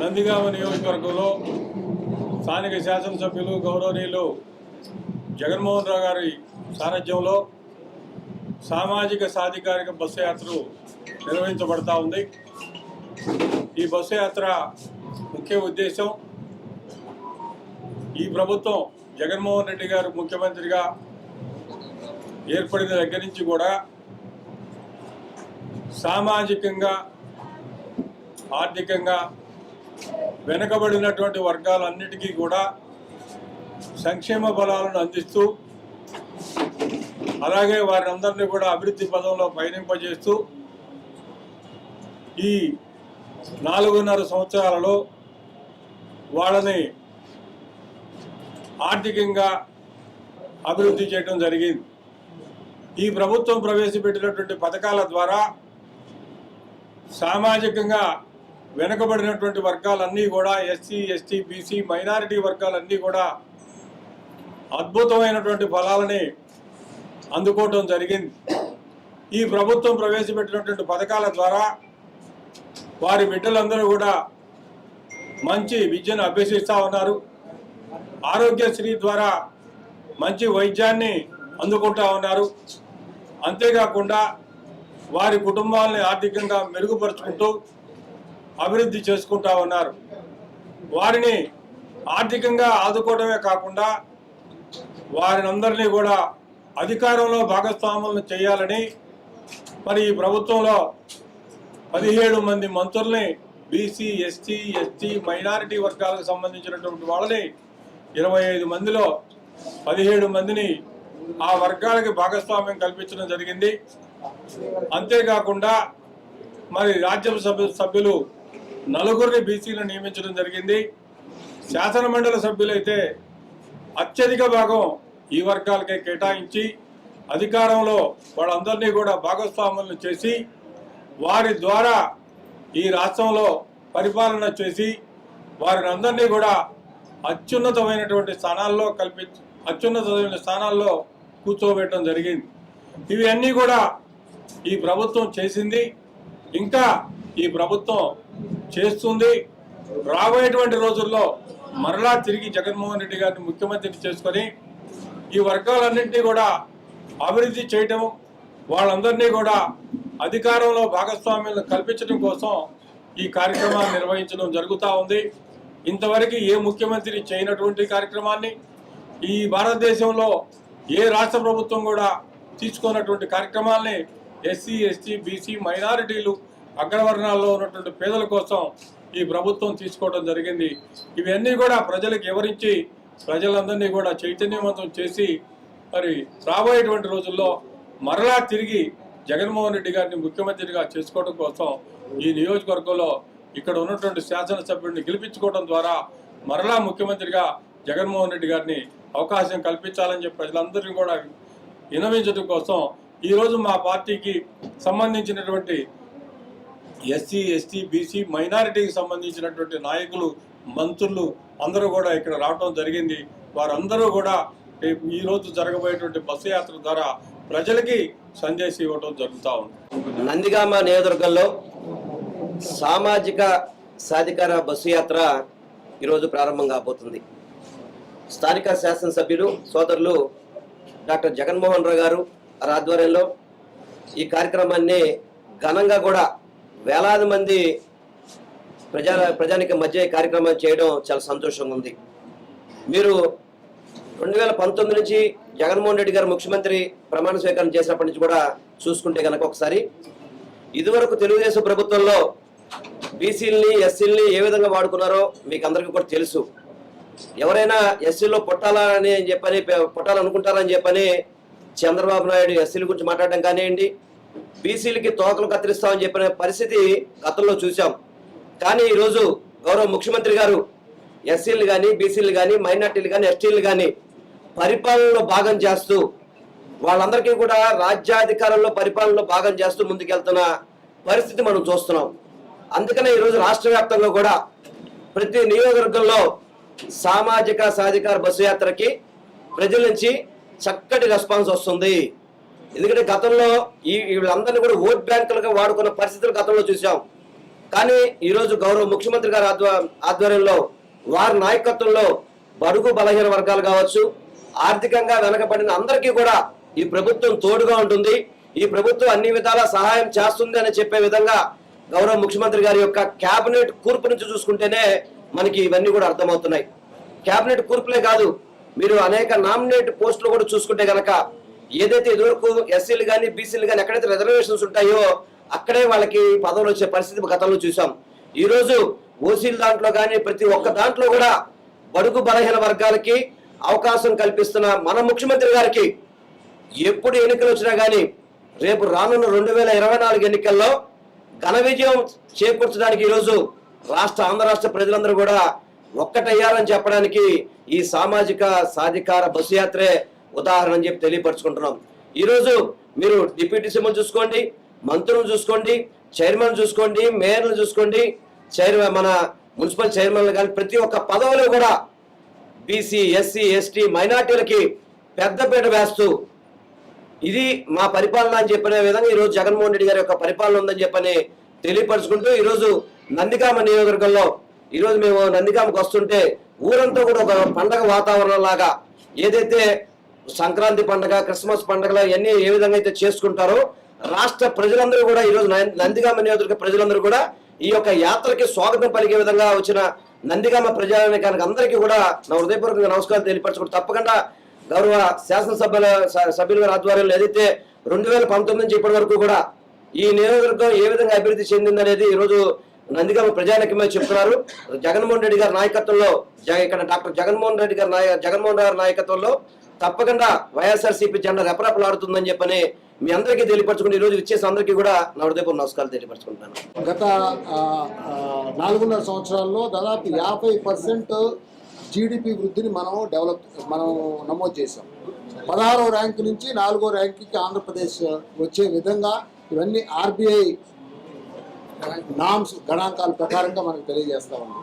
నందిగామ నియోజకవర్గంలో స్థానిక శాసనసభ్యులు గౌరవనీయులు జగన్మోహన్ రావు గారి సారథ్యంలో సామాజిక సాధికారిక బస్సు యాత్ర నిర్వహించబడతా ఉంది. ఈ బస్సు యాత్ర ముఖ్య ఉద్దేశం ఈ ప్రభుత్వం జగన్మోహన్ రెడ్డి గారు ముఖ్యమంత్రిగా ఏర్పడిన దగ్గర నుంచి కూడా సామాజికంగా ఆర్థికంగా వెనుకబడినటువంటి వర్గాలన్నిటికీ కూడా సంక్షేమ ఫలాలను అందిస్తూ అలాగే వారిని అందరినీ కూడా అభివృద్ధి పదంలో పయనింపజేస్తూ ఈ 4.5 సంవత్సరాలలో వాళ్ళని ఆర్థికంగా అభివృద్ధి చేయడం జరిగింది. ఈ ప్రభుత్వం ప్రవేశపెట్టినటువంటి పథకాల ద్వారా సామాజికంగా వెనుకబడినటువంటి వర్గాలన్నీ కూడా ఎస్సీ, ఎస్టీ, బీసీ, మైనారిటీ వర్గాలన్నీ కూడా అద్భుతమైనటువంటి ఫలాలని అందుకోవటం జరిగింది. ఈ ప్రభుత్వం ప్రవేశపెట్టినటువంటి పథకాల ద్వారా వారి బిడ్డలందరూ కూడా మంచి విద్యను అభ్యసిస్తూ ఉన్నారు. ఆరోగ్యశ్రీ ద్వారా మంచి వైద్యాన్ని అందుకుంటా ఉన్నారు. అంతేకాకుండా వారి కుటుంబాలని ఆర్థికంగా మెరుగుపరుచుకుంటూ అభివృద్ధి చేసుకుంటా ఉన్నారు. వారిని ఆర్థికంగా ఆదుకోవడమే కాకుండా వారిని అందరినీ కూడా అధికారంలో భాగస్వాములను చేయాలని మరి ఈ ప్రభుత్వంలో 17 మంది మంత్రుల్ని బీసీ, ఎస్టీ, ఎస్టీ, మైనారిటీ వర్గాలకు సంబంధించినటువంటి వాళ్ళని 25 మందిలో 17 మందిని ఆ వర్గాలకి భాగస్వామ్యం కల్పించడం జరిగింది. అంతేకాకుండా మరి రాజ్యసభ సభ్యులు 4 బీసీలను నియమించడం జరిగింది. శాసనమండలి సభ్యులైతే అత్యధిక భాగం ఈ వర్గాలకే కేటాయించి అధికారంలో వాళ్ళందరినీ కూడా భాగస్వాములను చేసి వారి ద్వారా ఈ రాష్ట్రంలో పరిపాలన చేసి వారిని అందరినీ కూడా అత్యున్నతమైనటువంటి స్థానాల్లో కూర్చోబెట్టడం జరిగింది. ఇవి అన్నీ కూడా ఈ ప్రభుత్వం చేసింది, ఇంకా ఈ ప్రభుత్వం చేస్తుంది. రాబోయేటువంటి రోజుల్లో మరలా తిరిగి జగన్మోహన్ రెడ్డి గారిని ముఖ్యమంత్రిని చేసుకొని ఈ వర్గాలన్నింటినీ కూడా అభివృద్ధి చేయటం, వాళ్ళందరినీ కూడా అధికారంలో భాగస్వామ్యాలను కల్పించడం కోసం ఈ కార్యక్రమాన్ని నిర్వహించడం జరుగుతూ ఉంది. ఇంతవరకు ఏ ముఖ్యమంత్రి చేయనటువంటి కార్యక్రమాన్ని ఈ భారతదేశంలో ఏ రాష్ట్ర ప్రభుత్వం కూడా తీసుకున్నటువంటి కార్యక్రమాల్ని ఎస్సీ, ఎస్టీ, బీసీ, మైనారిటీలు, అగ్రవర్ణాల్లో ఉన్నటువంటి పేదల కోసం ఈ ప్రభుత్వం తీసుకోవడం జరిగింది. ఇవన్నీ కూడా ప్రజలకు వివరించి ప్రజలందరినీ కూడా చైతన్యవంతం చేసి మరి రాబోయేటువంటి రోజుల్లో మరలా తిరిగి జగన్మోహన్ రెడ్డి గారిని ముఖ్యమంత్రిగా చేసుకోవడం కోసం ఈ నియోజకవర్గంలో ఇక్కడ ఉన్నటువంటి శాసనసభ్యుడిని గెలిపించుకోవడం ద్వారా మరలా ముఖ్యమంత్రిగా జగన్మోహన్ రెడ్డి గారిని అవకాశం కల్పించాలని చెప్పి ప్రజలందరినీ కూడా విన్నవించడం కోసం ఈరోజు మా పార్టీకి సంబంధించినటువంటి ఎస్సీ, ఎస్టీ, బీసీ, మైనారిటీకి సంబంధించినటువంటి నాయకులు, మంత్రులు అందరూ కూడా ఇక్కడ రావడం జరిగింది. వారందరూ కూడా ఈరోజు జరగబోయేటువంటి బస్సు యాత్ర ద్వారా ప్రజలకి సందేశం ఇవ్వడం జరుగుతూ ఉంది. నందిగామ నియోజకవర్గంలో సామాజిక సాధికార బస్సు యాత్ర ఈరోజు ప్రారంభం కాబోతుంది. స్థానిక శాసనసభ్యులు సోదరులు డాక్టర్ జగన్మోహన్ రావు గారు ఆధ్వర్యంలో ఈ కార్యక్రమాన్ని ఘనంగా కూడా వేలాది మంది ప్రజానికి మధ్య ఈ కార్యక్రమాన్ని చేయడం చాలా సంతోషంగా ఉంది. మీరు 2019 నుంచి జగన్మోహన్ రెడ్డి గారు ముఖ్యమంత్రి ప్రమాణ స్వీకారం చేసినప్పటి నుంచి కూడా చూసుకుంటే కనుక ఒకసారి ఇదివరకు తెలుగుదేశం ప్రభుత్వంలో బీసీలని, ఎస్సీలని ఏ విధంగా వాడుకున్నారో మీకు అందరికీ కూడా తెలుసు. ఎవరైనా ఎస్సీలో పుట్టాలనుకుంటారని చెప్పని చంద్రబాబు నాయుడు ఎస్సీల గురించి మాట్లాడడం కానివ్వండి, బీసీలకి తోకలు కత్తిరిస్తామని చెప్పిన పరిస్థితి గతంలో చూసాం. కానీ ఈరోజు గౌరవ ముఖ్యమంత్రి గారు ఎస్సీలు కానీ, బీసీలు కానీ, మైనార్టీలు కానీ, ఎస్టీలు కానీ పరిపాలనలో భాగం చేస్తూ వాళ్ళందరికీ కూడా రాజ్యాధికారంలో పరిపాలనలో భాగం చేస్తూ ముందుకెళ్తున్న పరిస్థితి మనం చూస్తున్నాం. అందుకనే ఈరోజు రాష్ట్ర వ్యాప్తంగా కూడా ప్రతి నియోజకవర్గంలో సామాజిక సాధికార బస్సు యాత్రకి ప్రజల నుంచి చక్కటి రెస్పాన్స్ వస్తుంది. ఎందుకంటే గతంలో వీళ్ళందరినీ కూడా ఓట్ బ్యాంకులుగా వాడుకున్న పరిస్థితులు గతంలో చూసాం. కానీ ఈరోజు గౌరవ ముఖ్యమంత్రి గారి ఆధ్వర్యంలో వారి నాయకత్వంలో బడుగు బలహీన వర్గాలు కావచ్చు, ఆర్థికంగా వెనకబడిన అందరికీ కూడా ఈ ప్రభుత్వం తోడుగా ఉంటుంది, ఈ ప్రభుత్వం అన్ని విధాలా సహాయం చేస్తుంది అని చెప్పే విధంగా గౌరవ ముఖ్యమంత్రి గారి యొక్క కేబినెట్ కూర్పు నుంచి చూసుకుంటేనే మనకి ఇవన్నీ కూడా అర్థమవుతున్నాయి. కేబినెట్ కూర్పులే కాదు, మీరు అనేక నామినేట్ పోస్టులు కూడా చూసుకుంటే గనక ఏదైతే ఇదివరకు ఎస్సీలు కానీ బీసీలు కానీ ఎక్కడైతే రిజర్వేషన్స్ ఉంటాయో అక్కడే వాళ్ళకి పదవులు వచ్చే పరిస్థితి గతంలో చూసాం. ఈరోజు ఓసీల దాంట్లో కానీ ప్రతి ఒక్క దాంట్లో కూడా బడుగు బలహీన వర్గాలకి అవకాశం కల్పిస్తున్న మన ముఖ్యమంత్రి గారికి ఎప్పుడు ఎన్నికలు వచ్చినా కానీ రేపు రానున్న 2024 ఎన్నికల్లో ఘన విజయం చేకూర్చడానికి ఈరోజు ఆంధ్ర రాష్ట్ర ప్రజలందరూ కూడా ఒక్కటయ్యారని చెప్పడానికి ఈ సామాజిక సాధికార బస్సు యాత్రే ఉదాహరణ అని చెప్పి తెలియపరచుకుంటున్నాం. ఈరోజు మీరు డిప్యూటీ సీఎం చూసుకోండి, మంత్రులను చూసుకోండి, చైర్మన్ చూసుకోండి, మేయర్లు చూసుకోండి, మన మున్సిపల్ చైర్మన్లు కానీ ప్రతి ఒక్క పదవులు కూడా బీసీ, ఎస్సీ, ఎస్టీ, మైనార్టీలకి పెద్దపీట వేస్తూ ఇది మా పరిపాలన అని చెప్పిన విధంగా ఈరోజు జగన్మోహన్ రెడ్డి గారి యొక్క పరిపాలన ఉందని చెప్పని తెలియపరుచుకుంటూ ఈరోజు నందిగామ నియోజకవర్గంలో ఈరోజు మేము నందిగామకు వస్తుంటే ఊరంతా కూడా ఒక పండగ వాతావరణం లాగా ఏదైతే సంక్రాంతి పండగ, క్రిస్మస్ పండగలు ఇవన్నీ ఏ విధంగా అయితే చేసుకుంటారో రాష్ట్ర ప్రజలందరూ కూడా ఈరోజు నందిగామ నియోజకవర్గ ప్రజలందరూ కూడా ఈ యొక్క యాత్రకి స్వాగతం పలికే విధంగా వచ్చిన నందిగామ ప్రజానికానికి అందరికీ కూడా నా హృదయపూర్వకంగా నమస్కారం తెలియపరచుకుంటూ తప్పకుండా గౌరవ సభ్యుల గారి ఆధ్వర్యంలో ఏదైతే 2019 నుంచి ఇప్పటి వరకు కూడా ఈ నియోజకవర్గం ఏ విధంగా అభివృద్ధి చెందిందనేది ఈరోజు నందిగామ ప్రజానికమే చెప్తున్నారు. జగన్మోహన్ రెడ్డి గారి నాయకత్వంలో ఇక్కడ డాక్టర్ జగన్మోహన్ గారి నాయకత్వంలో తప్పకుండా వైఎస్ఆర్సీపీ జెండా రెపరెపలాడుతుందని చెప్పని మీ అందరికీ తెలియపరచుకుంటూ ఈరోజు ఇచ్చేసి అందరికీ కూడా నా హృదయపూర్వక నమస్కారాలు తెలియపరచుకుంటాను. గత 4.5 సంవత్సరాల్లో దాదాపు 50% జీడిపి వృద్ధిని మనం నమోదు చేసాం. 16వ ర్యాంకు నుంచి 4వ ర్యాంకుకి ఆంధ్రప్రదేశ్ వచ్చే విధంగా ఇవన్నీ ఆర్బీఐ నామ్స్ గణాంకాల ప్రకారంగా మనకు తెలియజేస్తా ఉంది.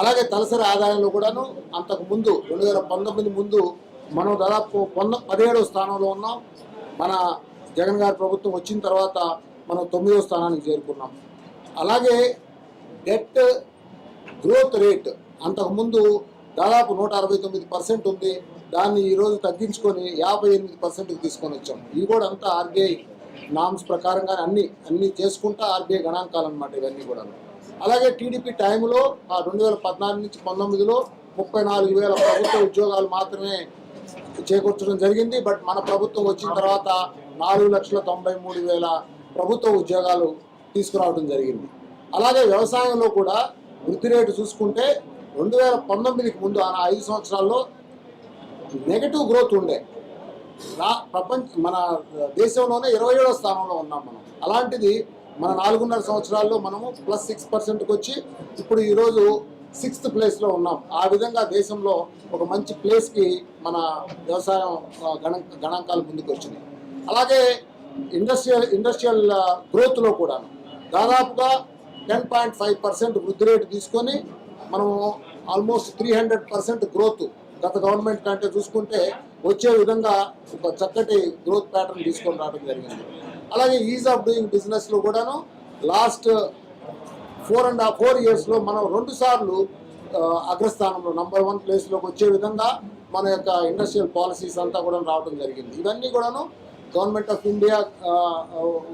అలాగే తలసరి ఆదాయంలో కూడాను అంతకు ముందు 2019 ముందు మనం దాదాపు 17వ స్థానంలో ఉన్నాం. మన జగన్ గారి ప్రభుత్వం వచ్చిన తర్వాత మనం 9వ స్థానానికి చేరుకున్నాం. అలాగే డెట్ గ్రోత్ రేట్ అంతకుముందు దాదాపు 169% ఉంది, దాన్ని ఈరోజు తగ్గించుకొని 58%కి తీసుకొని వచ్చాం. ఇవి కూడా అంతా ఆర్బీఐ నామ్స్ ప్రకారంగానే అన్ని చేసుకుంటా ఆర్బీఐ గణాంకాలు అనమాట ఇవన్నీ కూడా. అలాగే టీడీపీ టైంలో 2014 నుంచి 19లో 34,000 ప్రభుత్వ ఉద్యోగాలు మాత్రమే చేకూర్చడం జరిగింది. బట్ మన ప్రభుత్వం వచ్చిన తర్వాత 4,93,000 ప్రభుత్వ ఉద్యోగాలు తీసుకురావడం జరిగింది. అలాగే వ్యవసాయంలో కూడా వృద్ధి రేటు చూసుకుంటే 2019కి ముందు 5 సంవత్సరాల్లో నెగటివ్ గ్రోత్ ఉండే. మన దేశంలోనే 27వ స్థానంలో ఉన్నాం మనం. అలాంటిది మన 4.5 సంవత్సరాల్లో మనము +6%కి వచ్చి ఇప్పుడు ఈరోజు 6th ప్లేస్లో ఉన్నాం. ఆ విధంగా దేశంలో ఒక మంచి ప్లేస్కి మన వ్యవసాయం గణాంకాలు ముందుకు వచ్చినాయి. అలాగే ఇండస్ట్రియల్ గ్రోత్లో కూడా దాదాపుగా 10.5% వృద్ధి రేటు తీసుకొని మనము ఆల్మోస్ట్ 300% గ్రోత్ గత గవర్నమెంట్ కంటే చూసుకుంటే వచ్చే విధంగా ఒక చక్కటి గ్రోత్ ప్యాటర్న్ తీసుకొని రావడం జరిగింది. అలాగే ఈజ్ ఆఫ్ డూయింగ్ బిజినెస్లో కూడాను లాస్ట్ 4.5 ఇయర్స్లో మనం 2 సార్లు అగ్రస్థానంలో నంబర్ 1 ప్లేస్లోకి వచ్చే విధంగా మన యొక్క ఇండస్ట్రియల్ పాలసీస్ అంతా కూడా రావడం జరిగింది. ఇవన్నీ కూడాను గవర్నమెంట్ ఆఫ్ ఇండియా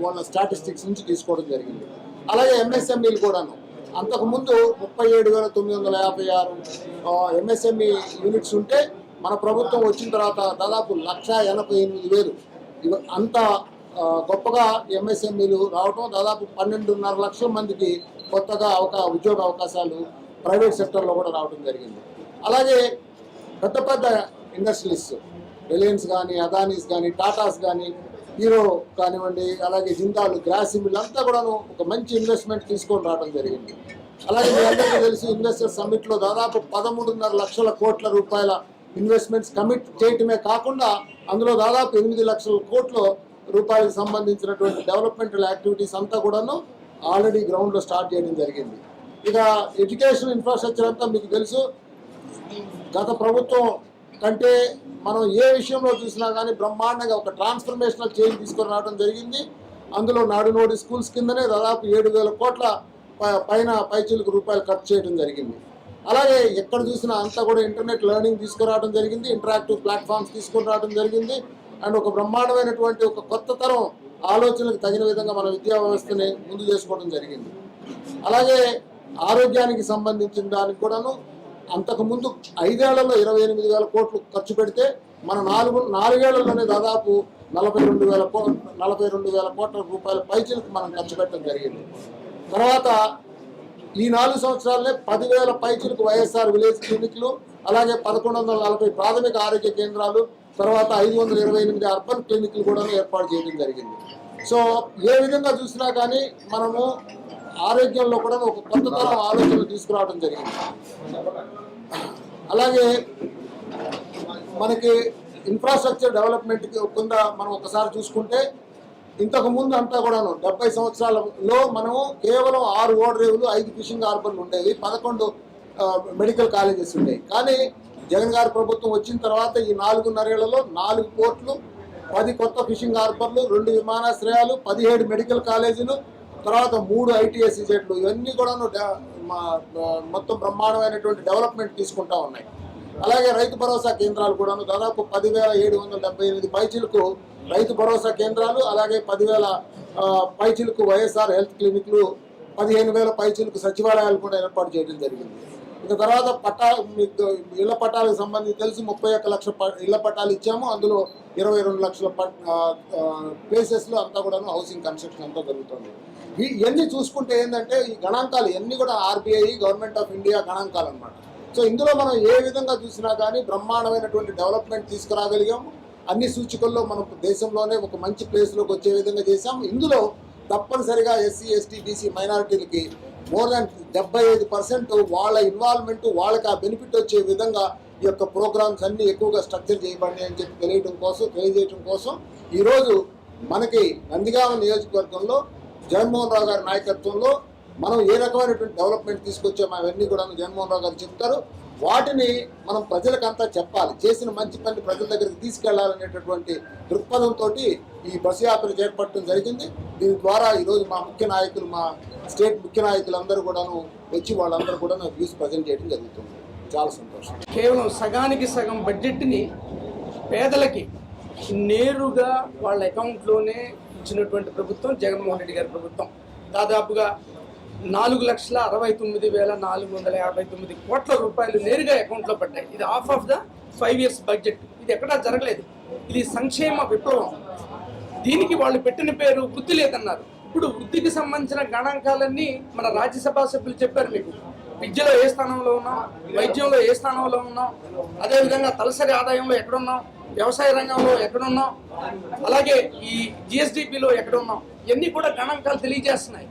వాళ్ళ స్టాటిస్టిక్స్ నుంచి తీసుకోవడం జరిగింది. అలాగే ఎంఎస్ఎంఈలు కూడాను అంతకుముందు 37,956 ఎంఎస్ఎంఈ యూనిట్స్ ఉంటే మన ప్రభుత్వం వచ్చిన తర్వాత దాదాపు 1,88,000 అంత గొప్పగా ఎంఎస్ఎంఈలు రావడం, దాదాపు 12.5 లక్షల మందికి కొత్తగా ఉద్యోగ అవకాశాలు ప్రైవేట్ సెక్టర్లో కూడా రావడం జరిగింది. అలాగే పెద్ద పెద్ద ఇండస్ట్రీస్ రిలయన్స్ కానీ, అదానీస్ కానీ, టాటాస్ కానీ, హీరో కానివ్వండి, అలాగే జిందాల్, గ్రాసిమ్ అంతా కూడాను ఒక మంచి ఇన్వెస్ట్మెంట్ తీసుకొని రావడం జరిగింది. అలాగే మీ అందరికీ తెలిసి ఇన్వెస్టర్ సమ్మిట్లో దాదాపు 13.5 లక్షల కోట్ల రూపాయల ఇన్వెస్ట్మెంట్స్ కమిట్ చేయటమే కాకుండా అందులో దాదాపు 8 లక్షల కోట్ల రూపాయలకు సంబంధించినటువంటి డెవలప్మెంటల్ యాక్టివిటీస్ అంతా కూడాను ఆల్రెడీ గ్రౌండ్లో స్టార్ట్ చేయడం జరిగింది. ఇక ఎడ్యుకేషన్ ఇన్ఫ్రాస్ట్రక్చర్ అంతా మీకు తెలుసు, గత ప్రభుత్వం కంటే మనం ఏ విషయంలో చూసినా కానీ బ్రహ్మాండంగా ఒక ట్రాన్స్ఫర్మేషనల్ చేంజ్ తీసుకొని రావడం జరిగింది. అందులో నాడు నోడి స్కూల్స్ కిందనే దాదాపు 7,000 కోట్ల పైచిలకు రూపాయలు ఖర్చు చేయడం జరిగింది. అలాగే ఎక్కడ చూసినా అంతా కూడా ఇంటర్నెట్ లెర్నింగ్ తీసుకురావడం జరిగింది, ఇంటరాక్టివ్ ప్లాట్ఫామ్స్ తీసుకుని రావడం జరిగింది. అండ్ ఒక బ్రహ్మాండమైనటువంటి ఒక కొత్త తరం ఆలోచనలకు తగిన విధంగా మన విద్యా వ్యవస్థని ముందు చేసుకోవడం జరిగింది. అలాగే ఆరోగ్యానికి సంబంధించిన దానికి కూడాను అంతకుముందు 5 ఏళ్లలో 28,000 కోట్లు ఖర్చు పెడితే మన 4 ఏళ్లలోనే దాదాపు 42,000 కోట్ల రూపాయల పైచిలకు మనం ఖర్చు పెట్టడం జరిగింది. తర్వాత ఈ 4 సంవత్సరాలనే 10,000 పైచిలకు వైఎస్ఆర్ విలేజ్ క్లినిక్లు, అలాగే 1140 ప్రాథమిక ఆరోగ్య కేంద్రాలు, తర్వాత 528 అర్బన్ క్లినిక్లు కూడా ఏర్పాటు చేయడం జరిగింది. సో ఏ విధంగా చూసినా కానీ మనము ఆరోగ్యంలో కూడా ఒక కొత్త తరం ఆలోచనలు తీసుకురావడం జరిగింది. అలాగే మనకి ఇన్ఫ్రాస్ట్రక్చర్ డెవలప్మెంట్ కింద మనం ఒకసారి చూసుకుంటే ఇంతకు ముందు అంతా కూడాను 70 సంవత్సరాలలో మనము కేవలం 6 ఓడరేవులు, 5 ఫిషింగ్ హార్బర్లు ఉండేవి, 11 మెడికల్ కాలేజెస్ ఉండేవి. కానీ జగన్ గారి ప్రభుత్వం వచ్చిన తర్వాత ఈ 4.5 ఏళ్లలో 4 పోర్ట్లు, 10 కొత్త ఫిషింగ్ హార్బర్లు, 2 విమానాశ్రయాలు, 17 మెడికల్ కాలేజీలు, తర్వాత 3 ITS జెట్లు, ఇవన్నీ కూడాను మొత్తం బ్రహ్మాండమైనటువంటి డెవలప్మెంట్ తీసుకుంటా ఉన్నాయి. అలాగే రైతు భరోసా కేంద్రాలు కూడాను దాదాపు 10,778 పైచిలకు రైతు భరోసా కేంద్రాలు, అలాగే 10,000 పైచిలకు వైఎస్ఆర్ హెల్త్ క్లినిక్లు, 15,000 పైచిలకు సచివాలయాలు కూడా ఏర్పాటు చేయడం జరిగింది. ఇక తర్వాత ఇళ్ల పట్టాలకు సంబంధించి తెలిసి 31 లక్షల ఇళ్ల పట్టాలు ఇచ్చాము. అందులో 22 లక్షల ప్లేసెస్లో అంతా కూడాను హౌసింగ్ కన్స్ట్రక్షన్ అంతా జరుగుతుంది. ఇవన్నీ చూసుకుంటే ఏంటంటే ఈ గణాంకాలు ఇవన్నీ కూడా RBI గవర్నమెంట్ ఆఫ్ ఇండియా గణాంకాలు అన్నమాట. సో ఇందులో మనం ఏ విధంగా చూసినా కానీ బ్రహ్మాండమైనటువంటి డెవలప్మెంట్ తీసుకురాగలిగాము. అన్ని సూచికల్లో మనం దేశంలోనే ఒక మంచి ప్లేస్లోకి వచ్చే విధంగా చేశాము. ఇందులో తప్పనిసరిగా SC, ST, BC మైనారిటీలకి మోర్ దాన్ 75% వాళ్ళ ఇన్వాల్వ్మెంట్, వాళ్ళకి ఆ బెనిఫిట్ వచ్చే విధంగా ఈ యొక్క ప్రోగ్రామ్స్ అన్ని ఎక్కువగా స్ట్రక్చర్ చేయబడి అని చెప్పి తెలియజేయడం కోసం ఈరోజు మనకి నందిగామ నియోజకవర్గంలో జగన్మోహన్ రావు గారి నాయకత్వంలో మనం ఏ రకమైనటువంటి డెవలప్మెంట్ తీసుకొచ్చామో అవన్నీ కూడా జగన్మోహన్ రావు గారు చెప్తారు. వాటిని మనం ప్రజలకంతా చెప్పాలి, చేసిన మంచి పని ప్రజల దగ్గరికి తీసుకెళ్లాలనేటటువంటి దృక్పథంతో ఈ బస్సు యాత్ర చేపట్టడం జరిగింది. దీని ద్వారా ఈరోజు మా ముఖ్య నాయకులు, మా స్టేట్ ముఖ్య నాయకులందరూ కూడాను వచ్చి వాళ్ళందరూ కూడా వ్యూస్ ప్రజెంట్ చేయడం జరుగుతుంది. చాలా సంతోషం. కేవలం సగానికి సగం బడ్జెట్ని పేదలకి నేరుగా వాళ్ళ అకౌంట్లోనే ఇచ్చినటువంటి ప్రభుత్వం జగన్మోహన్ రెడ్డి గారి ప్రభుత్వం. దాదాపుగా 4,69,459 కోట్ల రూపాయలు నేరుగా అకౌంట్లో పడ్డాయి. ఇది half of the 5 years budget. ఇది ఎక్కడా జరగలేదు. ఇది సంక్షేమ విప్లవం. దీనికి వాళ్ళు పెట్టిన పేరు వృద్ధి లేదన్నారు. ఇప్పుడు వృద్ధికి సంబంధించిన గణాంకాలన్నీ మన రాజ్యసభ సభ్యులు చెప్పారు. మీకు విద్యలో ఏ స్థానంలో ఉన్నాం, వైద్యంలో ఏ స్థానంలో ఉన్నాం, అదేవిధంగా తలసరి ఆదాయంలో ఎక్కడున్నాం, వ్యవసాయ రంగంలో ఎక్కడున్నాం, అలాగే ఈ GSDPలో ఎక్కడున్నాం, ఇవన్నీ కూడా గణాంకాలు తెలియజేస్తున్నాయి.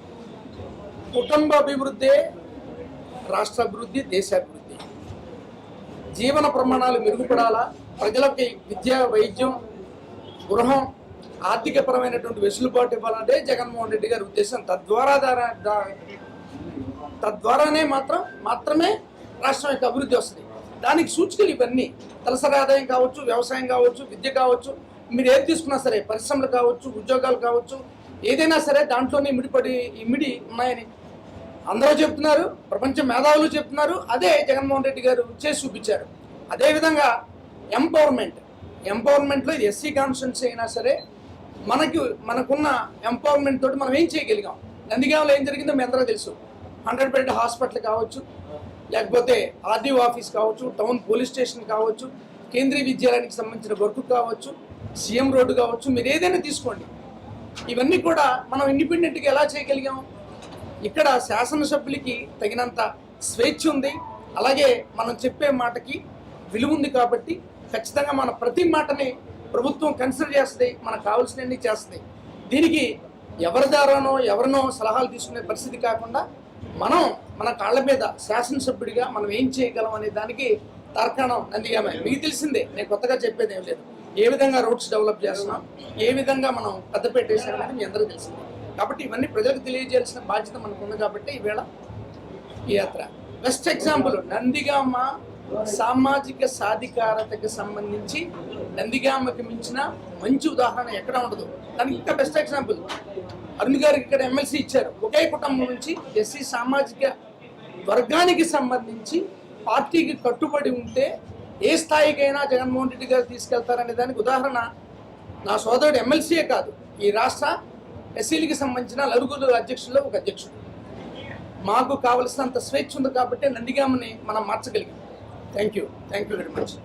కుటుంబ అభివృద్ధి, రాష్ట్ర అభివృద్ధి, దేశాభివృద్ధి, జీవన ప్రమాణాలు మెరుగుపడాలా, ప్రజలకి విద్య, వైద్యం, గృహం, ఆర్థికపరమైనటువంటి వెసులుబాటు ఇవ్వాలంటే జగన్మోహన్ రెడ్డి గారి ఉద్దేశం. తద్వారానే మాత్రమే రాష్ట్రం యొక్క అభివృద్ధి వస్తుంది. దానికి సూచికలు ఇవన్నీ. తలసరి ఆదాయం కావచ్చు, వ్యవసాయం కావచ్చు, విద్య కావచ్చు, మీరు ఏది తీసుకున్నా సరే, పరిశ్రమలు కావచ్చు, ఉద్యోగాలు కావచ్చు, ఏదైనా సరే దాంట్లోనే ఇమిడి ఉన్నాయని అందరూ చెప్తున్నారు, ప్రపంచ మేధావులు చెప్తున్నారు. అదే జగన్మోహన్ రెడ్డి గారు చేసి చూపించారు. అదేవిధంగా ఎంపవర్మెంట్లో ఇది SC కాన్స్టిట్యున్సీ అయినా సరే మనకున్న ఎంపవర్మెంట్ తోటి మనం ఏం చేయగలిగాం. నందిగామలో ఏం జరిగిందో మీ అందరూ తెలుసు. 100 బెడ్ హాస్పిటల్ కావచ్చు, లేకపోతే RDO ఆఫీస్ కావచ్చు, టౌన్ పోలీస్ స్టేషన్ కావచ్చు, కేంద్రీయ విద్యాలయానికి సంబంధించిన వర్క్ కావచ్చు, CM రోడ్డు కావచ్చు, మీరు ఏదైనా తీసుకోండి. ఇవన్నీ కూడా మనం ఇండిపెండెంట్గా ఎలా చేయగలిగాం. ఇక్కడ శాసనసభ్యులకి తగినంత స్వేచ్ఛ ఉంది, అలాగే మనం చెప్పే మాటకి విలువ ఉంది. కాబట్టి ఖచ్చితంగా మన ప్రతి మాటని ప్రభుత్వం కన్సిడర్ చేస్తుంది, మనకు కావాల్సినవన్నీ చేస్తుంది. దీనికి ఎవరి ద్వారానో ఎవరినో సలహాలు తీసుకునే పరిస్థితి కాకుండా మన కాళ్ళ మీద శాసనసభ్యుడిగా మనం ఏం చేయగలం అనే దానికి తార్కాణం నందిగామే. మీకు తెలిసిందే, నేను కొత్తగా చెప్పేది ఏం లేదు. ఏ విధంగా రోడ్స్ డెవలప్ చేస్తున్నాం, ఏ విధంగా మనం పెద్దపేట వేసాం అనేది మీ అందరికీ తెలిసిందే. కాబట్టి ఇవన్నీ ప్రజలకు తెలియజేయాల్సిన బాధ్యత మనకు ఉంది. కాబట్టి ఈవేళ ఈ యాత్ర బెస్ట్ ఎగ్జాంపుల్. నందిగామ సామాజిక సాధికారతకు సంబంధించి నందిగామకి మించిన మంచి ఉదాహరణ ఎక్కడ ఉండదు. దానికి ఇంకా బెస్ట్ ఎగ్జాంపుల్ అరుణ్ గారికి ఇక్కడ ఎమ్మెల్సీ ఇచ్చారు. ఒకే కుటుంబం నుంచి ఎస్సీ సామాజిక వర్గానికి సంబంధించి పార్టీకి కట్టుబడి ఉంటే ఏ స్థాయికైనా జగన్మోహన్ రెడ్డి గారు తీసుకెళ్తారనే దానికి ఉదాహరణ నా సోదరుడు ఎమ్మెల్సీయే కాదు, ఈ రాష్ట్ర ఎస్సీలకి సంబంధించిన నలుగురు అధ్యక్షుల్లో ఒక అధ్యక్షుడు. మాకు కావలసినంత స్వేచ్ఛ ఉంది కాబట్టి నందిగామని మనం మార్చగలిగాం. Thank you very much.